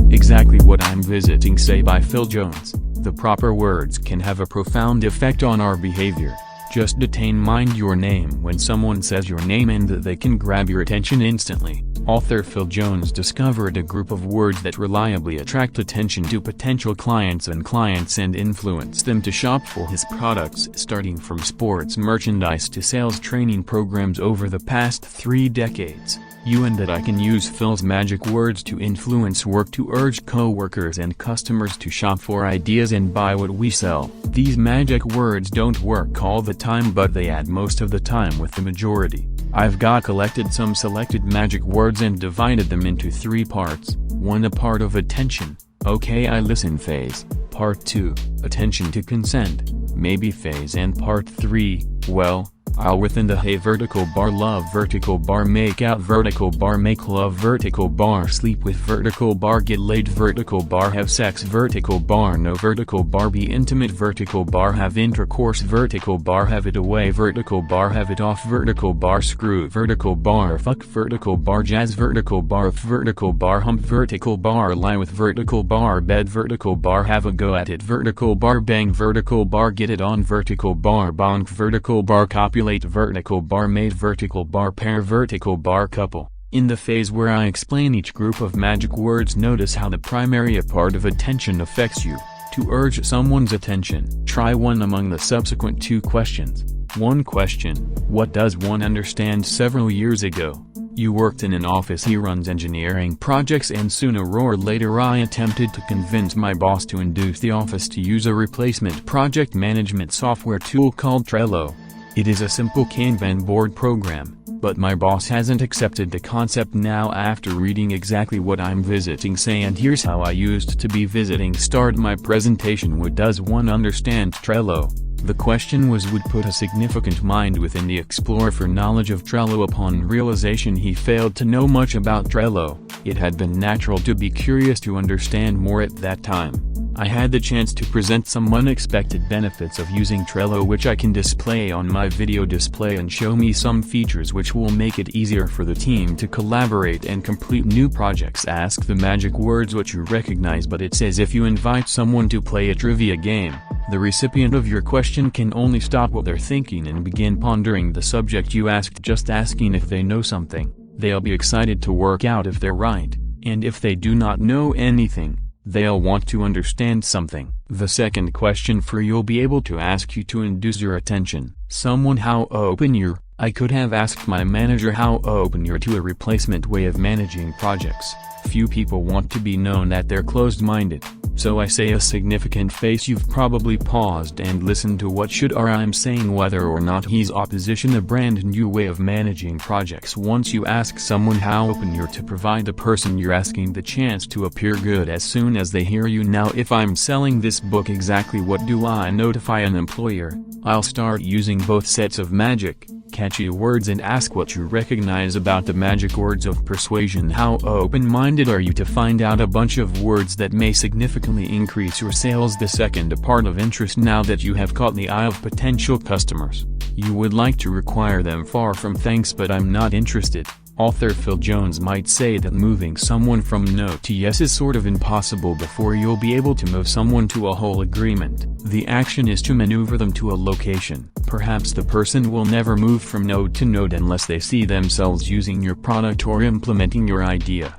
Exactly What I'm Visiting Say by Phil Jones. The proper words can have a profound effect on our behavior. Just detain mind your name when someone says your name and they can grab your attention instantly. Author Phil Jones discovered a group of words that reliably attract attention to potential clients and influence them to shop for his products, starting from sports merchandise to sales training programs over the past 3 decades. You and I can use Phil's magic words to influence work, to urge co-workers and customers to shop for ideas and buy what we sell. These magic words don't work all the time, but they add most of the time with the majority. I've collected some selected magic words and divided them into 3 parts. 1. A part of attention. Okay, I listen phase. Part 2. Attention to consent. Maybe phase. And part 3. Well, I'll within the hey vertical bar love vertical bar make out vertical bar make love vertical bar sleep with vertical bar get laid vertical bar have sex vertical bar no vertical bar be intimate vertical bar have intercourse vertical bar have it away vertical bar have it off vertical bar screw vertical bar fuck vertical bar jazz vertical bar vertical bar hump vertical bar lie with vertical bar bed vertical bar have a go at it vertical bar bang vertical bar get it on vertical bar bonk vertical bar copulate vertical bar mate vertical bar pair vertical bar couple. In the phase where I explain each group of magic words, notice how the primary part of attention affects you. To urge someone's attention, try one among the subsequent 2 questions. 1 question: what does one understand? Several years ago, you worked in an office. He runs engineering projects, and sooner or later I attempted to convince my boss to induce the office to use a replacement project management software tool called Trello. It is a simple Kanban board program, but my boss hasn't accepted the concept now after reading Exactly What I'm Visiting Say and Here's How I Used to Be Visiting start my presentation. What does one understand Trello? The question was, would put a significant mind within the explorer for knowledge of Trello. Upon realization he failed to know much about Trello, it had been natural to be curious to understand more at that time. I had the chance to present some unexpected benefits of using Trello, which I can display on my video display, and show me some features which will make it easier for the team to collaborate and complete new projects. Ask the magic words what you recognize, but it's as if you invite someone to play a trivia game. The recipient of your question can only stop what they're thinking and begin pondering the subject you asked. Just asking if they know something, they'll be excited to work out if they're right, and if they do not know anything, they'll want to understand something. The second question for you'll be able to ask you to induce your attention. Someone: how open you're. I could have asked my manager how open you're to a replacement way of managing projects. Few people want to be known that they're closed-minded, so I say a significant face. You've probably paused and listened to what should or I'm saying, whether or not he's opposition a brand new way of managing projects. Once you ask someone how open you're to provide the person you're asking the chance to appear good as soon as they hear you. Now if I'm selling this book, exactly what do I notify an employer? I'll start using both sets of magic, catchy words and ask what you recognize about the magic words of persuasion. How open-minded are you to find out a bunch of words that may significantly increase your sales? The second part of interest. Now that you have caught the eye of potential customers, you would like to require them. Far from thanks, but I'm not interested. Author Phil Jones might say that moving someone from no to yes is sort of impossible before you'll be able to move someone to a whole agreement. The action is to maneuver them to a location. Perhaps the person will never move from node to node unless they see themselves using your product or implementing your idea.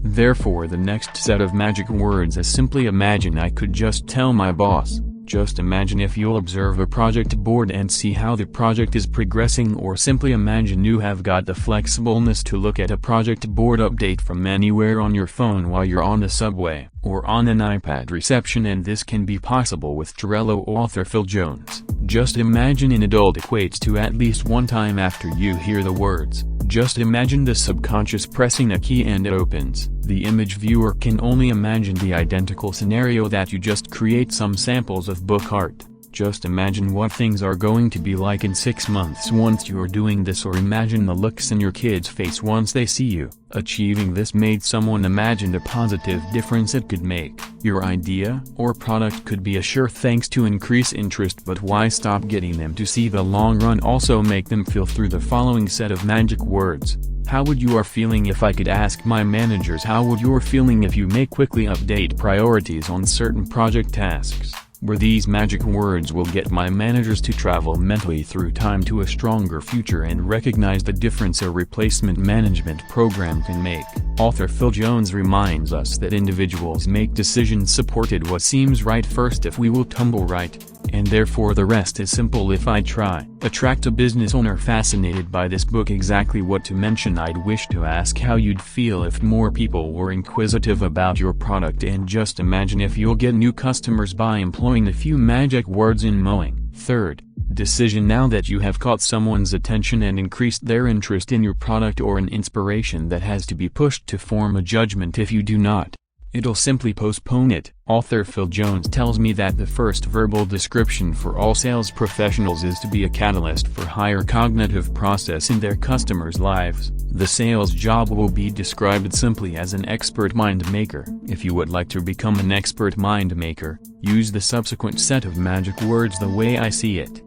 Therefore, the next set of magic words is simply imagine. I could just tell my boss, just imagine if you'll observe a project board and see how the project is progressing, or simply imagine you have got the flexibleness to look at a project board update from anywhere on your phone while you're on the subway or on an iPad reception, and this can be possible with Trello. Author Phil Jones. Just imagine an adult equates to at least one time after you hear the words. Just imagine the subconscious pressing a key and it opens. The image viewer can only imagine the identical scenario that you just create some samples of book art. Just imagine what things are going to be like in 6 months once you're doing this, or imagine the looks in your kid's face once they see you. Achieving this made someone imagine the positive difference it could make. Your idea or product could be a sure thanks to increase interest, but why stop getting them to see the long run? Also make them feel through the following set of magic words. How would you are feeling if I could ask my managers? How would you are feeling if you may quickly update priorities on certain project tasks? Where these magic words will get my managers to travel mentally through time to a stronger future and recognize the difference a replacement management program can make. Author Phil Jones reminds us that individuals make decisions supported what seems right first if we will tumble right, and therefore the rest is simple if I try. Attract a business owner fascinated by this book. Exactly what to mention. I'd wish to ask how you'd feel if more people were inquisitive about your product, and just imagine if you'll get new customers by employing a few magic words in mowing. Third, decision. Now that you have caught someone's attention and increased their interest in your product, or an inspiration that has to be pushed to form a judgment. If you do not, it'll simply postpone it. Author Phil Jones tells me that the first verbal description for all sales professionals is to be a catalyst for higher cognitive process in their customers' lives. The sales job will be described simply as an expert mind maker. If you would like to become an expert mind maker, use the subsequent set of magic words the way I see it.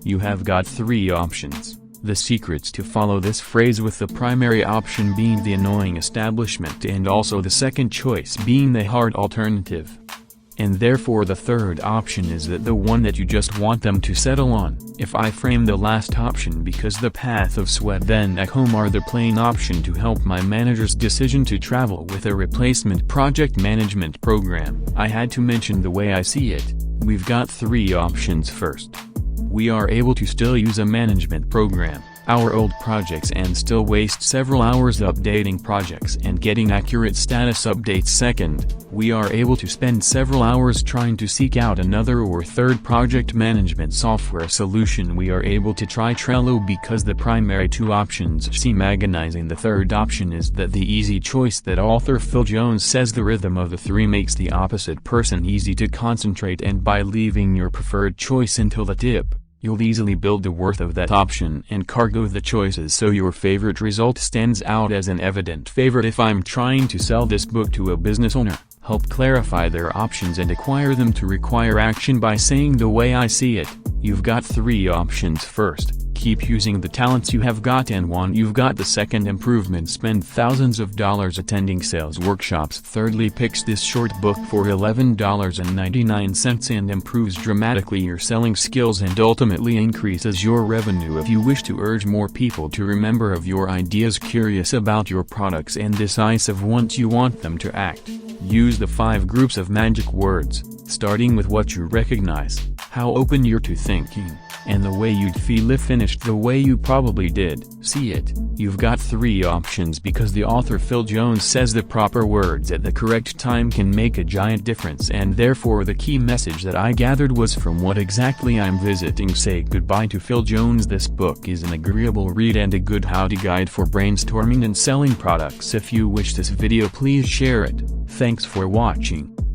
You have got 3 options. The secret's to follow this phrase, with the primary option being the annoying establishment and also the second choice being the hard alternative. And therefore the third option is the one that you just want them to settle on. If I frame the last option because the path of sweat then at home are the plain option to help my manager's decision to travel with a replacement project management program, I had to mention the way I see it. We've got 3 options. First, we are able to still use a management program, our old projects, and still waste several hours updating projects and getting accurate status updates. Second, we are able to spend several hours trying to seek out another or third project management software solution. We are able to try Trello because the primary 2 options seem agonizing. The third option is the easy choice that author Phil Jones says the rhythm of the 3 makes the opposite person easy to concentrate, and by leaving your preferred choice until the tip, you'll easily build the worth of that option and cargo the choices so your favorite result stands out as an evident favorite. If I'm trying to sell this book to a business owner, help clarify their options and acquire them to require action by saying the way I see it, you've got 3 options. First, keep using the talents you have got and one you've got. The second, improvement, spend thousands of dollars attending sales workshops. Thirdly, picks this short book for $11.99 and improves dramatically your selling skills and ultimately increases your revenue. If you wish to urge more people to remember of your ideas, curious about your products, and decisive once you want them to act, use the 5 groups of magic words, starting with what you recognize, how open you're to thinking, and the way you'd feel if finished the way you probably did. See it. You've got 3 options because the author Phil Jones says the proper words at the correct time can make a giant difference, and therefore the key message that I gathered was from what exactly I'm visiting. Say goodbye to Phil Jones. This book is an agreeable read and a good how-to guide for brainstorming and selling products. If you wish this video, please share it. Thanks for watching.